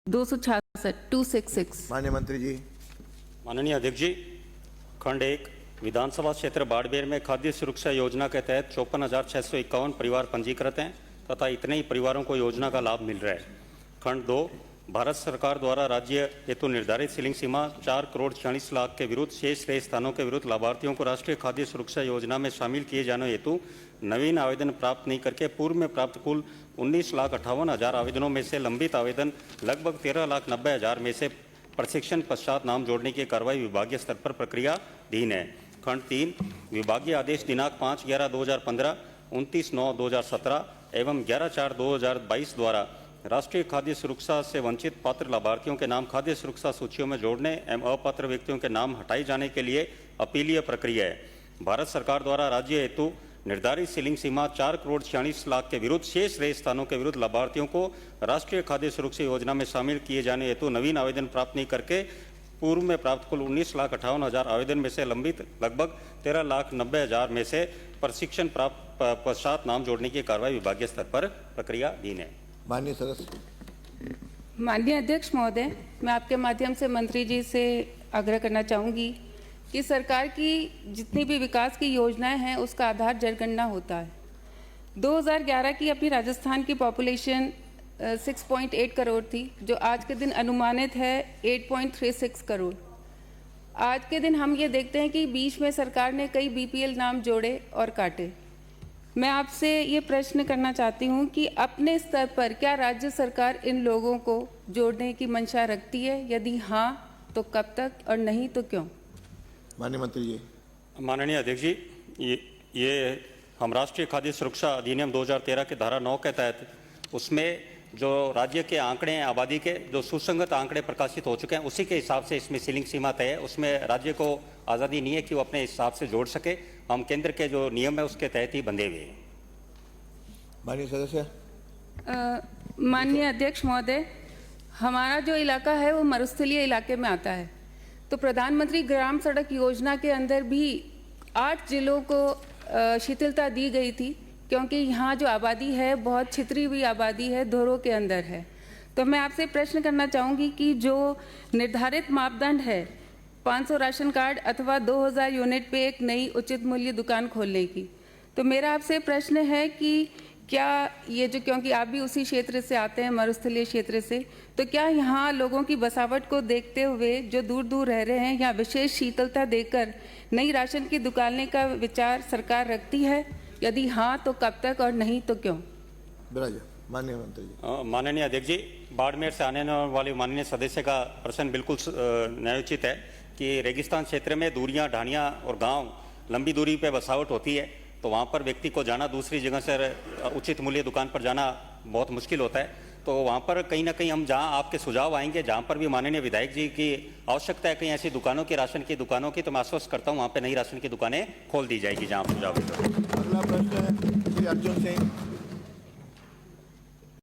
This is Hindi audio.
266 माननीय मंत्री जी। माननीय अध्यक्ष जी, खंड 1 विधानसभा क्षेत्र बाड़मेर में खाद्य सुरक्षा योजना के तहत 54,651 परिवार पंजीकृत हैं तथा इतने ही परिवारों को योजना का लाभ मिल रहा है। खंड 2 भारत सरकार द्वारा राज्य हेतु निर्धारित सीलिंग सीमा 4 करोड़ 46 लाख के विरुद्ध शेष रहे स्थानों के विरुद्ध लाभार्थियों को राष्ट्रीय खाद्य सुरक्षा योजना में शामिल किए जाने हेतु नवीन आवेदन प्राप्त नहीं करके पूर्व में प्राप्त कुल 19,58,000 आवेदनों में से लंबित आवेदन लगभग 13,90,000 में से प्रशिक्षण पश्चात नाम जोड़ने की कार्रवाई विभागीय स्तर पर प्रक्रियाधीन है। खंड 3 विभागीय आदेश दिनांक 5/11/2015, 29/9/2017 एवं 11/4/2022 द्वारा राष्ट्रीय खाद्य सुरक्षा से वंचित पात्र लाभार्थियों के नाम खाद्य सुरक्षा सूचियों में जोड़ने एवं अपात्र व्यक्तियों के नाम हटाए जाने के लिए अपीलीय प्रक्रिया है। भारत सरकार द्वारा राज्य हेतु निर्धारित सीलिंग सीमा 4 करोड़ 46 लाख के विरुद्ध शेष रहे स्थानों के विरुद्ध लाभार्थियों को राष्ट्रीय खाद्य सुरक्षा योजना में शामिल किए जाने हेतु नवीन आवेदन प्राप्त नहीं करके पूर्व में प्राप्त कुल 19,58,000 आवेदन में से लंबित लगभग 13,90,000 में से प्रशिक्षण प्राप्त पश्चात नाम जोड़ने की कार्रवाई विभागीय स्तर पर प्रक्रियाधीन है। माननीय सदस्य। माननीय अध्यक्ष महोदय, मैं आपके माध्यम से मंत्री जी से आग्रह करना चाहूँगी कि सरकार की जितनी भी विकास की योजनाएं हैं उसका आधार जनगणना होता है। 2011 की अपनी राजस्थान की पॉपुलेशन 6.8 करोड़ थी, जो आज के दिन अनुमानित है 8.36 करोड़। आज के दिन हम ये देखते हैं कि बीच में सरकार ने कई बीपीएल नाम जोड़े और काटे। मैं आपसे ये प्रश्न करना चाहती हूँ कि अपने स्तर पर क्या राज्य सरकार इन लोगों को जोड़ने की मंशा रखती है? यदि हाँ तो कब तक और नहीं तो क्यों? माननीय मंत्री जी। माननीय अध्यक्ष जी, ये हम राष्ट्रीय खाद्य सुरक्षा अधिनियम 2013 के धारा 9 के तहत उसमें जो राज्य के आंकड़े हैं आबादी के जो सुसंगत आंकड़े प्रकाशित हो चुके हैं उसी के हिसाब से इसमें सीलिंग सीमा तय है। उसमें राज्य को आज़ादी नहीं है कि वो अपने हिसाब से जोड़ सके। हम केंद्र के जो नियम है उसके तहत ही बंधे हुए हैं। माननीय सदस्य। माननीय अध्यक्ष महोदय, हमारा जो इलाका है वो मरुस्थलीय इलाके में आता है, तो प्रधानमंत्री ग्राम सड़क योजना के अंदर भी 8 जिलों को शिथिलता दी गई थी, क्योंकि यहाँ जो आबादी है बहुत छितरी हुई आबादी है, धोरों के अंदर है। तो मैं आपसे प्रश्न करना चाहूँगी कि जो निर्धारित मापदंड है 500 राशन कार्ड अथवा 2000 यूनिट पे एक नई उचित मूल्य दुकान खोलने की, तो मेरा आपसे प्रश्न है कि क्या ये जो, क्योंकि आप भी उसी क्षेत्र से आते हैं, मरुस्थलीय क्षेत्र से, तो क्या यहाँ लोगों की बसावट को देखते हुए जो दूर दूर रह रहे हैं यहाँ विशेष शीतलता देकर नई राशन की दुकानें का विचार सरकार रखती है? यदि हाँ तो कब तक और नहीं तो क्यों? माननीय मंत्री जी। माननीय अध्यक्ष जी, बाड़मेर से आने वाले माननीय सदस्य का प्रश्न बिल्कुल न्यायोचित है कि रेगिस्तान क्षेत्र में दूरियां, ढाणियां और गांव लंबी दूरी पे बसावट होती है, तो वहां पर व्यक्ति को जाना, दूसरी जगह से उचित मूल्य दुकान पर जाना बहुत मुश्किल होता है। तो वहाँ पर कहीं ना कहीं हम जहाँ आपके सुझाव आएंगे, जहाँ पर भी माननीय विधायक जी की आवश्यकता है कहीं ऐसी दुकानों की, राशन की दुकानों की, तो मैं आश्वस्त करता हूँ वहाँ पे नई राशन की दुकानें खोल दी जाएगी जहाँ सुझाव। अगला प्रश्न है श्री अर्जुन सिंह।